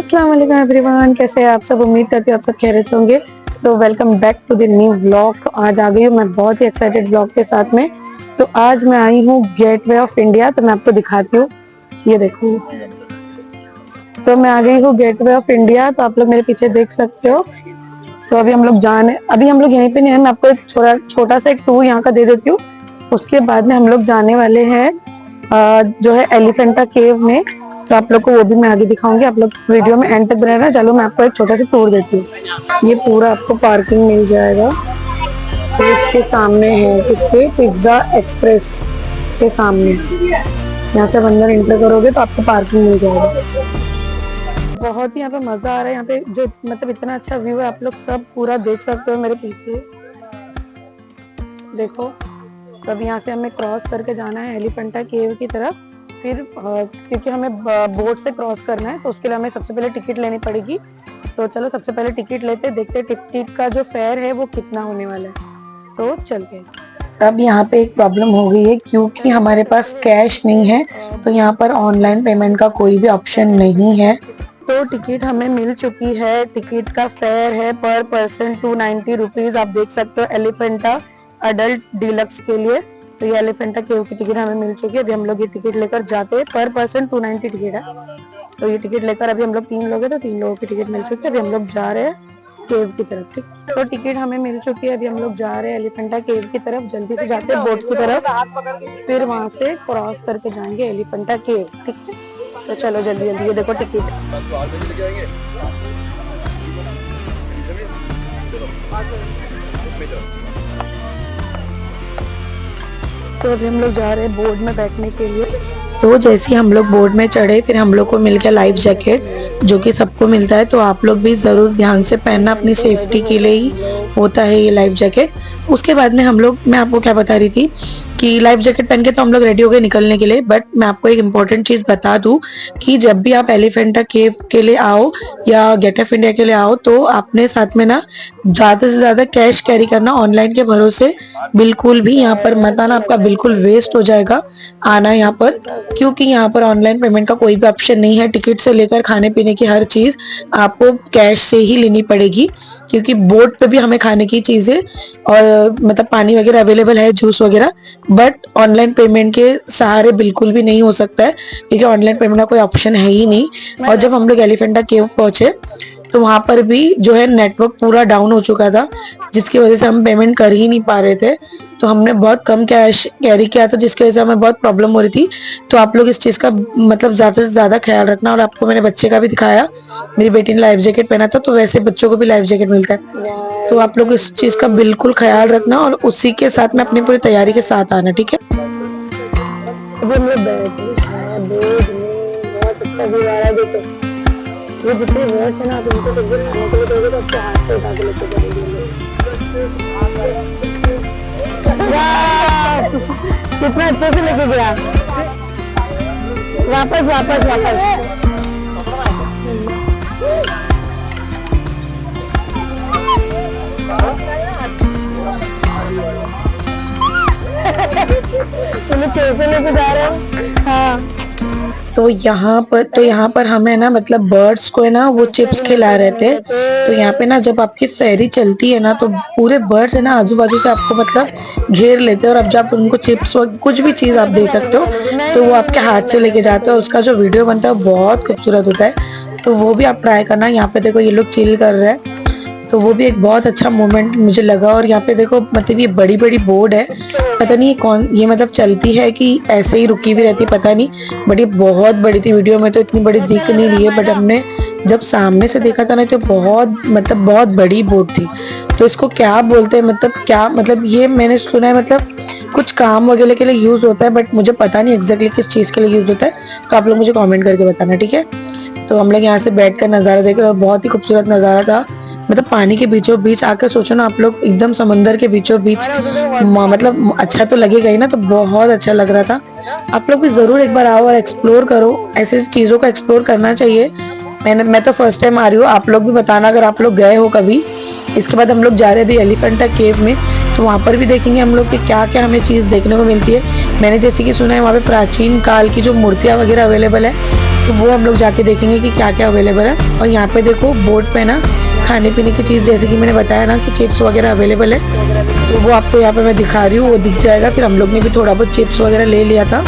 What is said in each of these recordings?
अस्सलाम वालेकुम एवरीवन, कैसे हैं आप सब। उम्मीद करती हूँ आप सब खैरियत से होंगे। तो welcome back to the new blog. तो आज आ गई हूँ मैं बहुत ही एक्साइटेड ब्लॉग के साथ में। तो आज मैं आई हूँ गेटवे ऑफ इंडिया। तो मैं आपको दिखाती हूँ, ये देखो। तो मैं आ गई हूँ गेटवे ऑफ इंडिया। तो आप लोग मेरे पीछे देख सकते हो। तो अभी हम लोग यहीं पे नहीं है। मैं आपको एक छोटा सा एक टूर यहाँ का दे देती हूँ। उसके बाद में हम लोग जाने वाले हैं जो है एलिफेंटा केव में। तो आप लोग को वो भी मैं आगे दिखाऊंगी। आप लोग वीडियो में एंड तक बने रहना। चलो मैं आपको एक छोटा सा टूर देती हूँ। ये पूरा आपको पार्किंग मिल जाएगा। तो इसके सामने है, इसके पिज्जा एक्सप्रेस के सामने। यहाँ से अंदर एंटर करोगे तो आपको पार्किंग मिल जाएगा। बहुत ही यहाँ पे मजा आ रहा है। यहाँ पे जो मतलब इतना अच्छा व्यू है, आप लोग सब पूरा देख सकते हो मेरे पीछे। देखो, तो अब यहाँ से हमें क्रॉस करके जाना है एलिफेंटा केव की तरफ। फिर क्योंकि हमें बोट से क्रॉस करना है तो उसके लिए हमें सबसे पहले टिकट लेनी पड़ेगी। तो चलो सबसे पहले टिकट लेते, देखते टिकट का जो फेयर है वो कितना होने वाला है। तो चलते हैं। अब यहाँ पे एक प्रॉब्लम हो गई है क्योंकि हमारे पास कैश नहीं है। तो यहाँ पर ऑनलाइन पेमेंट का कोई भी ऑप्शन नहीं है। तो टिकट हमें मिल चुकी है। टिकट का फेयर है पर पर्सन 290 रुपीज। आप देख सकते हो एलिफेंटा अडल्ट डीलक्स के लिए। तो ये एलिफेंटा केव की टिकट हमें मिल चुकी है। अभी हम लोग ये टिकट लेकर जाते हैं। पर पर्सन 290 टिकट है। तो ये टिकट लेकर अभी हम लोग 3 लोग हैं, तो 3 लोगों की टिकट मिल चुकी है। अभी हम लोग जा रहे हैं केव की तरफ। ठीक, तो टिकट हमें मिल चुकी है। अभी हम लोग जा रहे हैं एलिफेंटा केव की तरफ। जल्दी से जाते हैं बोट की तरफ, फिर वहां से क्रॉस करके जाएंगे एलिफेंटा केव। ठीक है, तो चलो जल्दी जल्दी। ये देखो टिकट। तो अभी हम लोग जा रहे हैं बोर्ड में बैठने के लिए। तो जैसे ही हम लोग बोर्ड में चढ़े, फिर हम लोग को मिल गया लाइफ जैकेट, जो कि सबको मिलता है। तो आप लोग भी जरूर ध्यान से पहनना, अपनी सेफ्टी के लिए ही होता है ये लाइफ जैकेट। उसके बाद में मैं आपको क्या बता रही थी कि लाइफ जैकेट पहन के तो हम लोग रेडी हो गए निकलने के लिए। बट मैं आपको एक इम्पोर्टेंट चीज बता दूं कि जब भी आप एलिफेंटा केव के लिए आओ या गेट ऑफ इंडिया के लिए आओ, तो अपने साथ में ना ज्यादा से ज्यादा कैश कैरी करना। ऑनलाइन के भरोसे बिल्कुल भी यहाँ पर मत आना, आपका बिल्कुल वेस्ट हो जाएगा आना यहाँ पर। क्योंकि यहाँ पर ऑनलाइन पेमेंट का कोई भी ऑप्शन नहीं है। टिकट से लेकर खाने पीने की हर चीज आपको कैश से ही लेनी पड़ेगी। क्योंकि बोट पे भी हमें खाने की चीजें और मतलब पानी वगैरह अवेलेबल है, जूस वगैरह। बट ऑनलाइन पेमेंट के सहारे बिल्कुल भी नहीं हो सकता है, क्योंकि ऑनलाइन पेमेंट का कोई ऑप्शन है ही नहीं। और जब हम लोग एलिफेंटा केव पहुंचे तो वहां पर भी जो है नेटवर्क पूरा डाउन हो चुका था, जिसकी वजह से हम पेमेंट कर ही नहीं पा रहे थे। तो हमने बहुत कम कैश कैरी किया था, जिसकी वजह से हमें बहुत प्रॉब्लम हो रही थी। तो आप लोग इस चीज का मतलब ज्यादा से ज्यादा ख्याल रखना। और आपको मैंने बच्चे का भी दिखाया, मेरी बेटी ने लाइफ जैकेट पहना था, तो वैसे बच्चों को भी लाइफ जैकेट मिलता है। तो आप लोग इस चीज का बिल्कुल ख्याल रखना और उसी के साथ में अपनी पूरी तैयारी के साथ आना। ठीक है, बहुत अच्छा व्यू आ रहा है। देखो, ये जितने वर्ड्स है ना, आप इनको कुछ भी खाने के लिए दोगे तो आपके हाथ से उठा के लेके जाएंगे। कितना अच्छे से लेके गया। वापस वापस वापस। कैसे लेके जा रहे हो। हाँ, तो यहाँ पर हमें ना मतलब बर्ड्स को है ना वो चिप्स खिला रहे थे। तो यहाँ पे ना जब आपकी फेरी चलती है ना, तो पूरे बर्ड्स है ना आजू बाजू से आपको मतलब घेर लेते हैं। और अब जब उनको चिप्स कुछ भी चीज आप दे सकते हो, तो वो आपके हाथ से लेके जाते हो। उसका जो वीडियो बनता है वो बहुत खूबसूरत होता है। तो वो भी आप ट्राई करना। यहाँ पे देखो ये लोग चिल कर रहे हैं, तो वो भी एक बहुत अच्छा मोमेंट मुझे लगा। और यहाँ पे देखो मतलब ये बड़ी बड़ी बोर्ड है, पता नहीं ये मतलब चलती है कि ऐसे ही रुकी हुई रहती है, पता नहीं। बट ये बहुत बड़ी थी, वीडियो में तो इतनी बड़ी दिख नहीं रही है, बट हमने जब सामने से देखा था ना तो बहुत बड़ी बोर्ड थी। तो इसको क्या बोलते हैं, मतलब ये मैंने सुना है मतलब कुछ काम वगैरह के लिए यूज होता है, बट मुझे पता नहीं एग्जैक्टली किस चीज के लिए यूज होता है। तो आप लोग मुझे कमेंट करके बताना। ठीक है, तो हम लोग यहाँ से बैठकर नजारा देख रहे हैं। बहुत ही खूबसूरत नजारा था, मतलब पानी के बीचों बीच आके सोचो ना आप लोग, एकदम समंदर के बीचों बीच। मतलब अच्छा तो लगेगा ही ना, तो बहुत अच्छा लग रहा था। आप लोग भी जरूर एक बार आओ और एक्सप्लोर करो। ऐसी चीजों को एक्सप्लोर करना चाहिए। मैं तो फर्स्ट टाइम आ रही हूँ, आप लोग भी बताना अगर आप लोग गए हो कभी। इसके बाद हम लोग जा रहे हैं अभी एलिफेंटा केव में। तो वहाँ पर भी देखेंगे हम लोग कि क्या क्या हमें चीज़ देखने को मिलती है। मैंने जैसे कि सुना है वहाँ पे प्राचीन काल की जो मूर्तियाँ वगैरह अवेलेबल है, तो वो हम लोग जाके देखेंगे कि क्या क्या अवेलेबल है। और यहाँ पे देखो बोर्ड पे ना खाने पीने की चीज़, जैसे कि मैंने बताया ना कि चिप्स वगैरह अवेलेबल है, तो वो आपको यहाँ पे मैं दिखा रही हूँ, वो दिख जाएगा। फिर हम लोग ने भी थोड़ा बहुत चिप्स वगैरह ले लिया था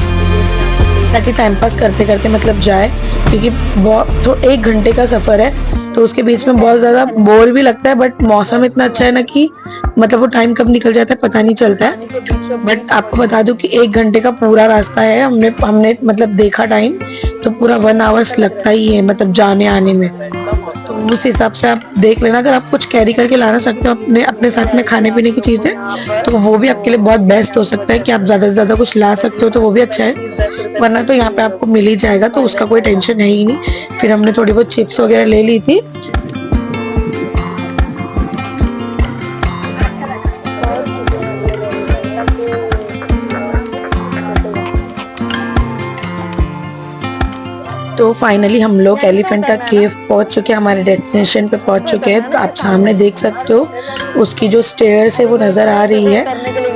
ताकि टाइम पास करते करते मतलब जाए, क्योंकि बहुत 1 घंटे का सफ़र है, तो उसके बीच में बहुत ज़्यादा बोर भी लगता है। बट मौसम इतना अच्छा है ना कि मतलब वो टाइम कब निकल जाता है पता नहीं चलता है। बट आपको बता दूं कि 1 घंटे का पूरा रास्ता है, हमने मतलब देखा टाइम, तो पूरा 1 आवर्स लगता ही है मतलब जाने आने में। तो उस हिसाब से आप देख लेना, अगर आप कुछ कैरी करके लाना सकते हो अपने अपने साथ में खाने पीने की चीज़ें, तो वो भी आपके लिए बहुत बेस्ट हो सकता है कि आप ज़्यादा से ज़्यादा कुछ ला सकते हो, तो वो भी अच्छा है। वरना तो यहाँ पे आपको मिल ही जाएगा, तो उसका कोई टेंशन है ही नहीं। फिर हमने थोड़ी बहुत चिप्स वगैरह ले ली थी। तो फाइनली हम लोग एलिफेंटा केव पहुंच चुके हैं, हमारे डेस्टिनेशन पे पहुंच चुके हैं। तो आप सामने देख सकते हो उसकी जो स्टेयर्स है वो नज़र आ रही है।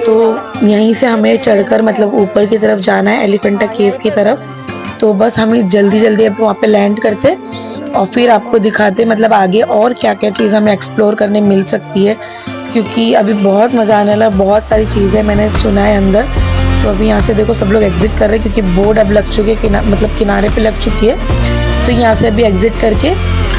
तो यहीं से हमें चढ़कर मतलब ऊपर की तरफ जाना है एलिफेंटा केव की तरफ। तो बस हमें जल्दी जल्दी अब वहाँ पे लैंड करते और फिर आपको दिखाते मतलब आगे और क्या क्या चीज़ हमें एक्सप्लोर करने मिल सकती है, क्योंकि अभी बहुत मज़ा आने वाला है। बहुत सारी चीज़ें मैंने सुना है अंदर। तो अभी यहाँ से देखो सब लोग एग्जिट कर रहे हैं, क्योंकि बोर्ड अब लग चुके मतलब किनारे पे लग चुकी है। तो यहाँ से अभी एग्जिट करके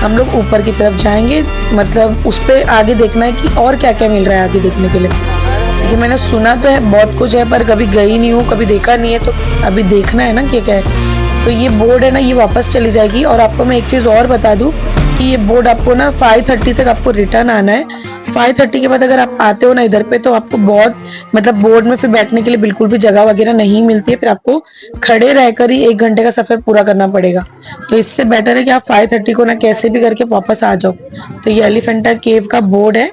हम लोग ऊपर की तरफ जाएंगे, मतलब उस पर आगे देखना है कि और क्या क्या मिल रहा है आगे देखने के लिए, क्योंकि मैंने सुना तो है बहुत कुछ है पर कभी गई नहीं हूँ, कभी देखा नहीं है, तो अभी देखना है ना क्या क्या है। तो ये बोर्ड है ना, ये वापस चली जाएगी। और आपको मैं एक चीज़ और बता दूँ कि ये बोर्ड आपको ना 5:30 तक आपको रिटर्न आना है। 5:30 के बाद अगर आप आते हो ना इधर पे, तो आपको बहुत मतलब बोर्ड में फिर बैठने के लिए बिल्कुल भी जगह वगैरह नहीं मिलती है, फिर आपको खड़े रहकर ही 1 घंटे का सफर पूरा करना पड़ेगा। तो इससे बेटर है कि आप 5:30 को ना कैसे भी करके वापस आ जाओ। तो ये एलिफेंटा केव का बोर्ड है,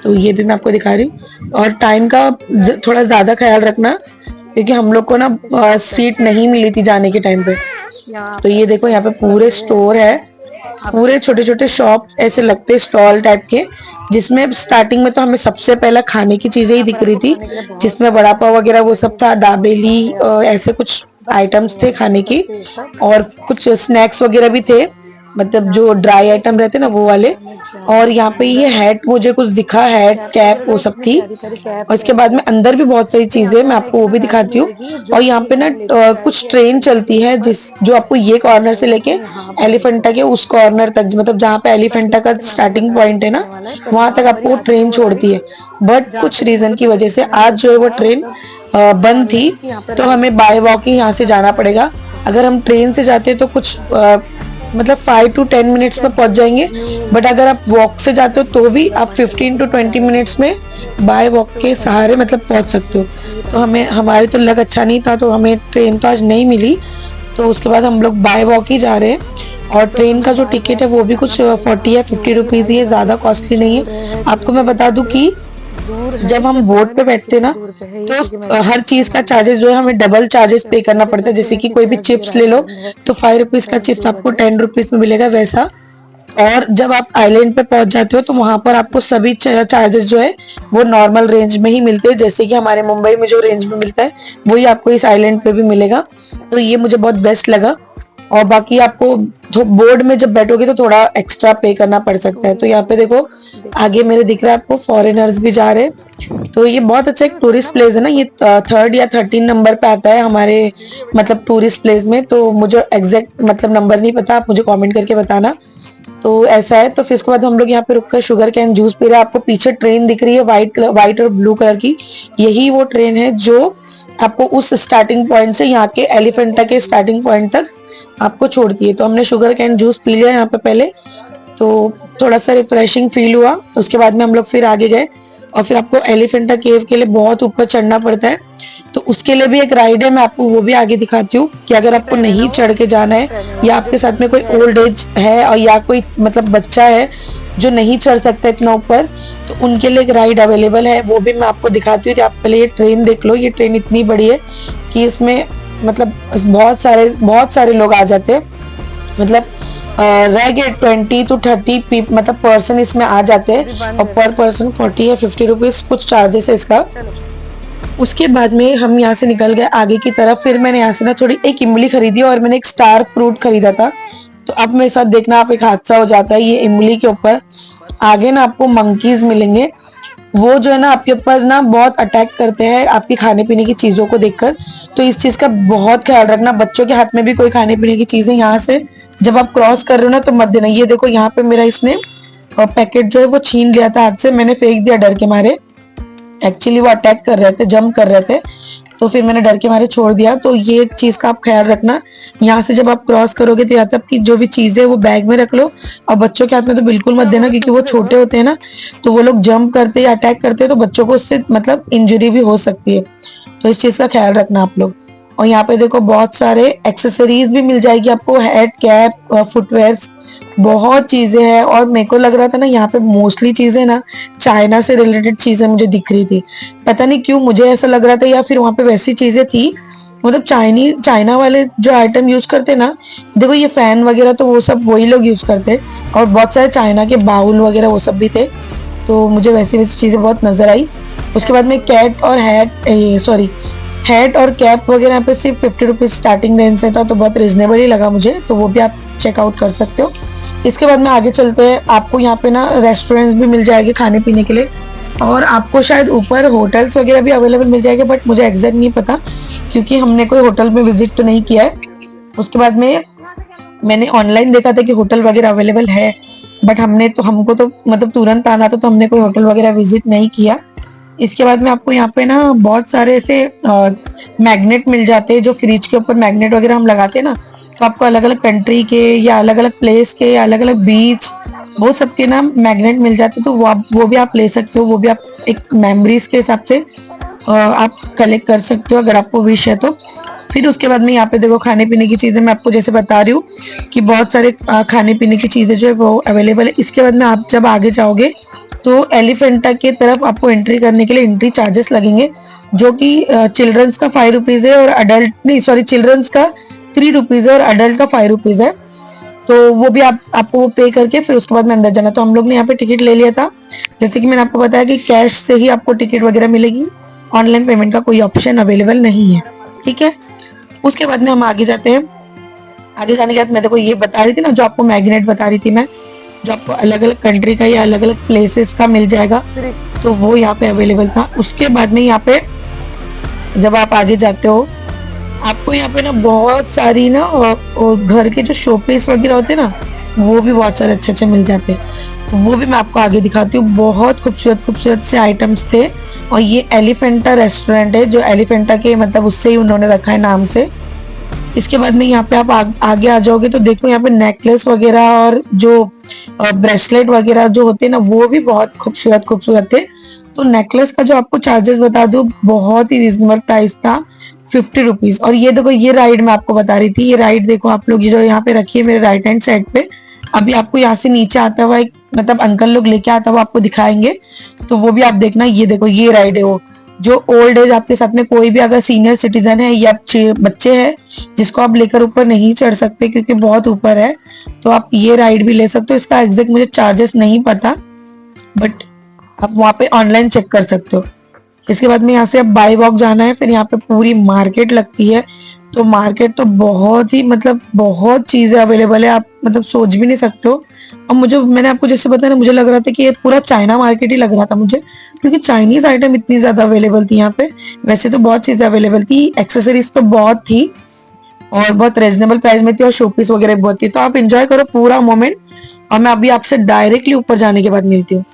तो ये भी मैं आपको दिखा रही हूँ। और टाइम का थोड़ा ज्यादा ख्याल रखना, क्योंकि हम लोग को ना सीट नहीं मिली थी जाने के टाइम पे। तो ये देखो यहाँ पे पूरे स्टोर है, पूरे छोटे छोटे शॉप ऐसे लगते स्टॉल टाइप के, जिसमें स्टार्टिंग में तो हमें सबसे पहला खाने की चीजें ही दिख रही थी, जिसमें वड़ा पाव वगैरह वो सब था, दाबेली ऐसे कुछ आइटम्स थे खाने की, और कुछ स्नैक्स वगैरह भी थे, मतलब जो ड्राई आइटम रहते ना वो वाले। और यहाँ पे ये हैट मुझे कुछ दिखा, हैट कैप वो सब थी। और इसके बाद में अंदर भी बहुत सारी चीजें, मैं आपको वो भी दिखाती हूँ। और यहाँ पे ना कुछ ट्रेन चलती है जो आपको ये कॉर्नर से लेके एलिफेंटा के उस कॉर्नर तक, मतलब जहाँ पे एलिफेंटा का स्टार्टिंग पॉइंट है ना, वहां तक आपको ट्रेन छोड़ती है। बट कुछ रीजन की वजह से आज जो है वो ट्रेन बंद थी, तो हमें बाय वॉक ही यहाँ से जाना पड़ेगा। अगर हम ट्रेन से जाते तो कुछ मतलब 5 to 10 मिनट्स में पहुंच जाएंगे, बट अगर आप वॉक से जाते हो तो भी आप 15 to 20 मिनट्स में बाय वॉक के सहारे मतलब पहुंच सकते हो। तो हमारे तो लक अच्छा नहीं था, तो हमें ट्रेन तो आज नहीं मिली, तो उसके बाद हम लोग बाय वॉक ही जा रहे हैं। और ट्रेन का जो टिकट है वो भी कुछ 40 या 50 रुपीज़ ही है, ज़्यादा कॉस्टली नहीं है। आपको मैं बता दूं कि जब हम बोट पे बैठते ना, तो हर चीज का चार्जेस जो है हमें डबल चार्जेस पे करना पड़ता है। जैसे कि कोई भी चिप्स ले लो तो 5 रुपीज का चिप्स आपको 10 रुपीज में मिलेगा, वैसा। और जब आप आइलैंड पे पहुंच जाते हो तो वहां पर आपको सभी चार्जेस जो है वो नॉर्मल रेंज में ही मिलते हैं, जैसे कि हमारे मुंबई में जो रेंज में मिलता है वही आपको इस आइलैंड पे भी मिलेगा। तो ये मुझे बहुत बेस्ट लगा। और बाकी आपको बोर्ड में जब बैठोगे तो थोड़ा एक्स्ट्रा पे करना पड़ सकता है। तो यहाँ पे देखो आगे मेरे दिख रहा है आपको फॉरेनर्स भी जा रहे हैं। तो ये बहुत अच्छा एक टूरिस्ट प्लेस है ना, ये 3rd या 13 नंबर पे आता है हमारे मतलब टूरिस्ट प्लेस में। तो मुझे एग्जैक्ट मतलब नंबर नहीं पता, आप मुझे कमेंट करके बताना। तो ऐसा है। तो फिर उसके बाद हम लोग यहाँ पे रुककर शुगर कैन जूस पी रहे हैं। आपको पीछे ट्रेन दिख रही है व्हाइट और ब्लू कलर की, यही वो ट्रेन है जो आपको उस स्टार्टिंग पॉइंट से यहाँ के एलिफेंटा के स्टार्टिंग पॉइंट तक आपको छोड़ती है। तो हमने शुगर कैन जूस पी लिया यहाँ पे पहले, तो थोड़ा सा रिफ्रेशिंग फील हुआ। उसके बाद में हम लोग फिर आगे गए, और फिर आपको एलिफेंटा केव के लिए बहुत ऊपर चढ़ना पड़ता है, तो उसके लिए भी एक राइड है, मैं आपको वो भी आगे दिखाती हूँ कि अगर आपको नहीं चढ़ के जाना है, या आपके साथ में कोई ओल्ड एज है और या कोई मतलब बच्चा है जो नहीं चढ़ सकता इतना ऊपर, तो उनके लिए एक राइड अवेलेबल है, वो भी मैं आपको दिखाती हूँ। आप पहले ये ट्रेन देख लो, ये ट्रेन इतनी बड़ी है कि इसमें मतलब बहुत सारे लोग आ जाते हैं, मतलब रह गए 20 to 30 मतलब पर्सन इसमें आ जाते हैं, और पर पर्सन 40 या 50 रुपीज कुछ चार्जेस है इसका। उसके बाद में हम यहाँ से निकल गए आगे की तरफ। फिर मैंने यहाँ से ना थोड़ी एक इमली खरीदी और मैंने एक स्टार फ्रूट खरीदा था। तो अब मेरे साथ देखना आप एक हादसा हो जाता है। ये इमली के ऊपर आगे ना आपको मंकीज मिलेंगे, वो जो है ना आपके पास ना बहुत अटैक करते हैं आपकी खाने पीने की चीजों को देखकर। तो इस चीज का बहुत ख्याल रखना। बच्चों के हाथ में भी कोई खाने पीने की चीजें यहाँ से जब आप क्रॉस कर रहे हो ना तो मत देना। ये देखो यहाँ पे मेरा इसने पैकेट जो है वो छीन लिया था हाथ से, मैंने फेंक दिया डर के मारे। एक्चुअली वो अटैक कर रहे थे, जंप कर रहे थे, तो फिर मैंने डर के मारे छोड़ दिया। तो ये एक चीज का आप ख्याल रखना, यहाँ से जब आप क्रॉस करोगे तो या तो आपकी जो भी चीजें वो बैग में रख लो, और बच्चों के हाथ में तो बिल्कुल मत देना, क्योंकि वो छोटे होते हैं ना, तो वो लोग जंप करते हैं या अटैक करते हैं, तो बच्चों को उससे मतलब इंजरी भी हो सकती है। तो इस चीज का ख्याल रखना आप लोग। और यहाँ पे देखो बहुत सारे एक्सेसरीज भी मिल जाएगी आपको, हेड कैप, फुटवेयर्स, बहुत चीजें हैं। और मेरे को लग रहा था ना यहाँ पे मोस्टली चीजें ना चाइना से रिलेटेड चीजें मुझे दिख रही थी। पता नहीं क्यों मुझे ऐसा लग रहा था, या फिर वहां पे वैसी चीजें थी, मतलब चाइना वाले जो आइटम यूज करते ना, देखो ये फैन वगैरह तो वो सब वही लोग यूज करते, और बहुत सारे चाइना के बाउल वगैरह वो सब भी थे। तो मुझे वैसी वैसी चीजें बहुत नजर आई। उसके बाद में कैट और हैट और कैप वगैरह यहाँ पे सिर्फ 50 रुपीज स्टार्टिंग रेंज से था, तो बहुत रिजनेबल ही लगा मुझे, तो वो भी आप चेकआउट कर सकते हो। इसके बाद में आगे चलते हैं। आपको यहाँ पे ना रेस्टोरेंट्स भी मिल जाएंगे खाने पीने के लिए, और आपको शायद ऊपर होटल्स वगैरह भी अवेलेबल मिल जाएंगे, बट मुझे एग्जैक्ट नहीं पता क्योंकि हमने कोई होटल में विजिट तो नहीं किया है। उसके बाद में मैंने ऑनलाइन देखा था कि होटल वगैरह अवेलेबल है, बट हमको तो मतलब तुरंत आना था, तो हमने कोई होटल वगैरह विजिट नहीं किया। इसके बाद में आपको यहाँ पे ना बहुत सारे ऐसे मैग्नेट मिल जाते हैं, जो फ्रिज के ऊपर मैग्नेट वगैरह हम लगाते हैं ना, तो आपको अलग अलग कंट्री के या अलग अलग प्लेस के या अलग अलग बीच वो सबके ना मैग्नेट मिल जाते हैं, तो वो भी आप ले सकते हो। वो भी आप एक मेमोरीज के हिसाब से आप कलेक्ट कर सकते हो अगर आपको विश है तो। फिर उसके बाद में यहाँ पे देखो खाने पीने की चीजें मैं आपको जैसे बता रही हूँ कि बहुत सारे खाने पीने की चीजें जो है वो अवेलेबल है। इसके बाद में आप जब आगे जाओगे तो एलिफेंटा की तरफ आपको एंट्री करने के लिए एंट्री चार्जेस लगेंगे, जो कि चिल्ड्रंस का 5 रुपीज है और अडल्ट नहीं सॉरी चिल्ड्रंस का 3 रुपीज है और अडल्ट का 5 रुपीज है। तो वो भी आपको वो पे करके फिर उसके बाद में अंदर जाना। तो हम लोग ने यहाँ पे टिकट ले लिया था। जैसे कि मैंने आपको बताया कि कैश से ही आपको टिकट वगैरह मिलेगी, ऑनलाइन पेमेंट का कोई ऑप्शन अवेलेबल नहीं है, ठीक है। उसके बाद में हम आगे जाते हैं। आगे जाने के बाद मैं देखो ये बता रही थी ना, जो आपको मैग्नेट बता रही थी मैं, जो आपको अलग अलग कंट्री का या अलग अलग प्लेसेस का मिल जाएगा, तो वो यहाँ पे अवेलेबल था। उसके बाद में यहाँ पे जब आप आगे जाते हो आपको यहाँ पे ना बहुत सारी ना और घर के जो शो पीस वगैरह होते हैं ना, वो भी बहुत सारे अच्छे अच्छे मिल जाते हैं, तो वो भी मैं आपको आगे दिखाती हूँ। बहुत खूबसूरत खूबसूरत से आइटम्स थे। और ये एलिफेंटा रेस्टोरेंट है, जो एलिफेंटा के मतलब उससे ही उन्होंने रखा है नाम से। इसके बाद में यहाँ पे आप आगे आ जाओगे तो देखो यहाँ पे नेकलेस वगैरह और जो ब्रेसलेट वगैरह जो होते हैं ना, वो भी बहुत खूबसूरत खूबसूरत थे। तो नेकलेस का जो आपको चार्जेस बता दूं, बहुत ही रिजनेबल प्राइस था, 50 रुपीज। और ये देखो ये राइड मैं आपको बता रही थी, ये राइड देखो आप लोग, ये जो यहाँ पे रखी है मेरे राइट हैंड साइड पे, अभी आपको यहाँ से नीचे आता हुआ एक मतलब अंकल लोग लेके आता हुआ आपको दिखाएंगे, तो वो भी आप देखना। ये देखो ये राइड है वो, जो ओल्ड एज आपके साथ में कोई भी अगर सीनियर सिटीजन है या बच्चे हैं जिसको आप लेकर ऊपर नहीं चढ़ सकते क्योंकि बहुत ऊपर है, तो आप ये राइड भी ले सकते हो। इसका एग्जैक्ट मुझे चार्जेस नहीं पता, बट आप वहाँ पे ऑनलाइन चेक कर सकते हो। इसके बाद में यहाँ से अब बाई वॉक जाना है। फिर यहाँ पे पूरी मार्केट लगती है, तो मार्केट तो बहुत ही मतलब बहुत चीजें अवेलेबल है, आप मतलब सोच भी नहीं सकते हो। और मैंने आपको जैसे बताया ना, मुझे लग रहा था कि ये पूरा चाइना मार्केट ही लग रहा था मुझे, क्योंकि चाइनीज आइटम इतनी ज्यादा अवेलेबल थी यहाँ पे। वैसे तो बहुत चीजें अवेलेबल थी, एक्सेसरीज तो बहुत थी और बहुत रीजनेबल प्राइस में थी, और शोपीस वगैरह बहुत थी। तो आप इंजॉय करो पूरा मोमेंट, और मैं अभी आपसे डायरेक्टली ऊपर जाने के बाद मिलती हूँ।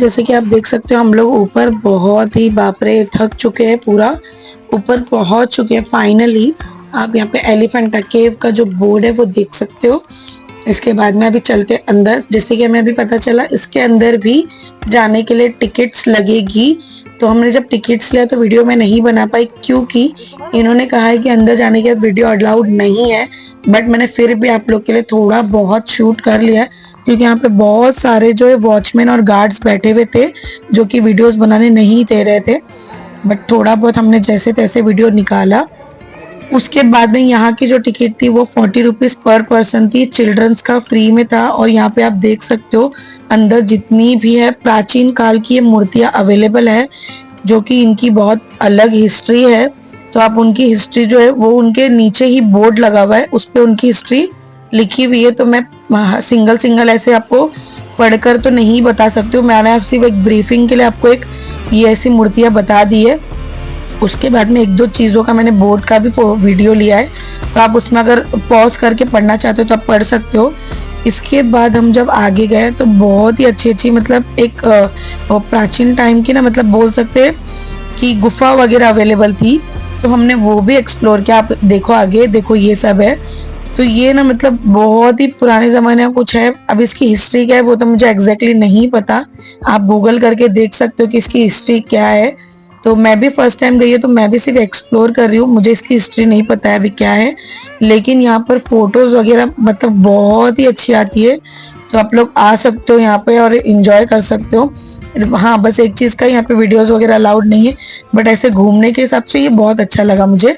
जैसे कि आप देख सकते हो हम लोग ऊपर बहुत ही बाप रे थक चुके हैं, पूरा ऊपर पहुंच चुके हैं फाइनली। आप यहाँ पे एलिफेंटा केव का जो बोर्ड है वो देख सकते हो। इसके बाद में अभी चलते अंदर। जैसे कि हमें अभी पता चला इसके अंदर भी जाने के लिए टिकट्स लगेगी। तो हमने जब टिकट्स लिया तो वीडियो में नहीं बना पाई क्योंकि इन्होंने कहा है कि अंदर जाने के बाद वीडियो अलाउड नहीं है। बट मैंने फिर भी आप लोग के लिए थोड़ा बहुत शूट कर लिया क्योंकि यहाँ पे बहुत सारे जो है वॉचमैन और गार्ड्स बैठे हुए थे जो कि वीडियोस बनाने नहीं दे रहे थे। बट थोड़ा बहुत हमने जैसे तैसे वीडियो निकाला। उसके बाद में यहाँ की जो टिकट थी वो 40 रुपीज पर पर्सन थी। चिल्ड्रंस का फ्री में था। और यहाँ पे आप देख सकते हो अंदर जितनी भी है प्राचीन काल की ये मूर्तियां अवेलेबल है जो कि इनकी बहुत अलग हिस्ट्री है। तो आप उनकी हिस्ट्री जो है वो उनके नीचे ही बोर्ड लगा हुआ है, उस पर उनकी हिस्ट्री लिखी हुई है। तो मैं सिंगल सिंगल ऐसे आपको पढ़कर तो नहीं बता सकती हूँ। मैंने सिर्फ एक ब्रीफिंग के लिए आपको एक ये ऐसी मूर्तियां बता दी है। उसके बाद में एक दो चीज़ों का मैंने बोर्ड का भी वीडियो लिया है, तो आप उसमें अगर पॉज करके पढ़ना चाहते हो तो आप पढ़ सकते हो। इसके बाद हम जब आगे गए तो बहुत ही अच्छी अच्छी मतलब एक प्राचीन टाइम की ना मतलब बोल सकते हैं कि गुफा वगैरह अवेलेबल थी। तो हमने वो भी एक्सप्लोर किया। आप देखो आगे, देखो ये सब है। तो ये ना मतलब बहुत ही पुराने ज़माने का कुछ है। अब इसकी हिस्ट्री क्या है वो तो मुझे एग्जैक्टली नहीं पता। आप गूगल करके देख सकते हो कि इसकी हिस्ट्री क्या है। तो मैं भी फर्स्ट टाइम गई हूँ तो मैं भी सिर्फ एक्सप्लोर कर रही हूँ, मुझे इसकी हिस्ट्री नहीं पता है अभी क्या है। लेकिन यहाँ पर फोटोज वगैरह मतलब बहुत ही अच्छी आती है। तो आप लोग आ सकते हो यहाँ पे और एंजॉय कर सकते हो। हाँ बस एक चीज़ का यहाँ पे वीडियोस वगैरह अलाउड नहीं है। बट ऐसे घूमने के हिसाब से ये बहुत अच्छा लगा मुझे।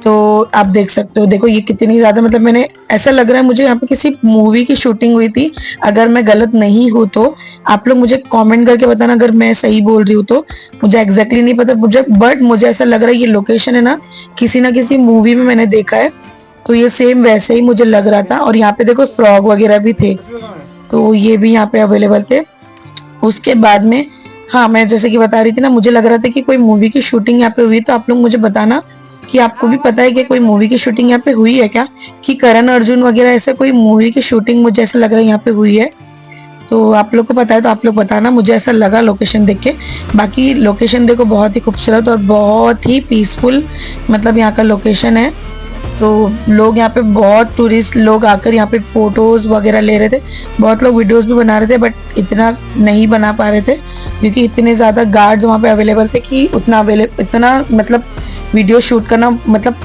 तो आप देख सकते हो, देखो ये कितनी ज्यादा मतलब मैंने ऐसा लग रहा है मुझे यहाँ पे किसी मूवी की शूटिंग हुई थी। अगर मैं गलत नहीं हूँ तो आप लोग मुझे कमेंट करके बताना अगर मैं सही बोल रही हूँ तो। मुझे एग्जैक्टली नहीं पता मुझे, बट मुझे ऐसा लग रहा है ये लोकेशन है ना किसी मूवी में मैंने देखा है। तो ये सेम वैसे ही मुझे लग रहा था। और यहाँ पे देखो फ्रॉग वगैरह भी थे, तो ये भी यहाँ पे अवेलेबल थे। उसके बाद में हाँ मैं जैसे कि बता रही थी ना, मुझे लग रहा था कि कोई मूवी की शूटिंग यहाँ पे हुई। तो आप लोग मुझे बताना कि आपको भी पता है कि कोई मूवी की शूटिंग यहाँ पे हुई है क्या, कि करण अर्जुन वगैरह ऐसे कोई मूवी की शूटिंग मुझे ऐसा लग रहा है यहाँ पे हुई है। तो आप लोग को पता है तो आप लोग बताना, मुझे ऐसा लगा लोकेशन देख के। बाकी लोकेशन देखो बहुत ही खूबसूरत और बहुत ही पीसफुल मतलब यहाँ का लोकेशन है। तो लोग यहाँ पे बहुत टूरिस्ट लोग आकर यहाँ पे फोटोज वगैरह ले रहे थे। बहुत लोग वीडियोस भी बना रहे थे बट इतना नहीं बना पा रहे थे क्योंकि इतने ज़्यादा गार्ड्स वहाँ पे अवेलेबल थे कि इतना मतलब वीडियो शूट करना मतलब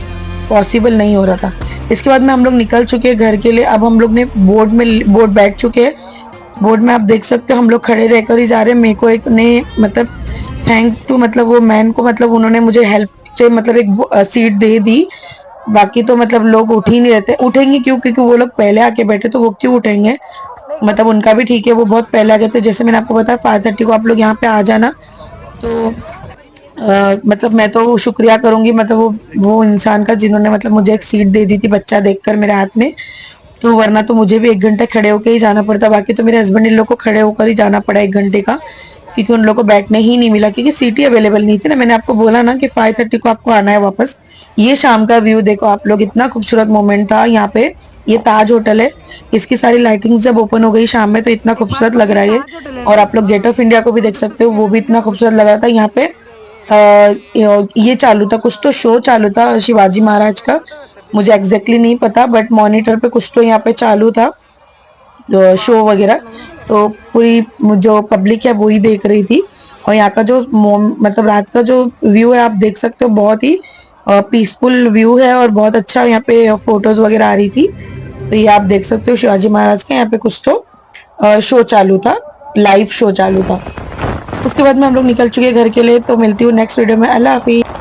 पॉसिबल नहीं हो रहा था। इसके बाद में हम लोग निकल चुके हैं घर के लिए। अब हम लोग ने बोर्ड बैठ चुके हैं। बोर्ड में आप देख सकते हो हम लोग खड़े रहकर ही जा रहे हैं। मेरे को एक ने मतलब थैंक टू मतलब वो मैन को मतलब उन्होंने मुझे हेल्प से मतलब एक सीट दे दी। बाकी तो मतलब लोग उठ ही नहीं रहते। उठेंगे क्यों, क्योंकि वो लोग पहले आके बैठे तो वो क्यों उठेंगे। मतलब उनका भी ठीक है, वो बहुत पहले आ गए थे। जैसे मैंने आपको बताया 5:30 को आप लोग यहाँ पे आ जाना। तो मतलब मैं तो शुक्रिया करूंगी मतलब वो इंसान का जिन्होंने मतलब मुझे एक सीट दे दी थी बच्चा देखकर मेरे हाथ में। तो वरना तो मुझे भी 1 घंटा खड़े होकर ही जाना पड़ता। बाकी तो मेरे हस्बैंड इन लोग को खड़े होकर ही जाना पड़ा 1 घंटे का, क्योंकि उन लोग को बैठने ही नहीं मिला क्योंकि सीट ही अवेलेबल नहीं थी ना। मैंने आपको बोला ना कि 5:30 को आपको आना है वापस। ये शाम का व्यू देखो आप लोग, इतना खूबसूरत मोमेंट था यहाँ पे। ये ताज होटल है, इसकी सारी लाइटिंग्स जब ओपन हो गई शाम में तो इतना खूबसूरत लग रहा है ये। और आप लोग गेट ऑफ इंडिया को भी देख सकते हो, वो भी इतना खूबसूरत लग रहा था। यहाँ पे ये चालू था, कुछ तो शो चालू था शिवाजी महाराज का, मुझे एग्जैक्टली नहीं पता बट मॉनिटर पे कुछ तो यहाँ पे चालू था शो वगैरह। तो पूरी जो पब्लिक है वही देख रही थी। और यहाँ का जो मतलब रात का जो व्यू है आप देख सकते हो, बहुत ही पीसफुल व्यू है और बहुत अच्छा यहाँ पे फोटोज वगैरह आ रही थी। तो ये आप देख सकते हो शिवाजी महाराज का यहाँ पे कुछ तो शो चालू था, लाइव शो चालू था। उसके बाद में हम लोग निकल चुके हैं घर के लिए। तो मिलती हूँ नेक्स्ट वीडियो में। अल्लाह हाफिज़।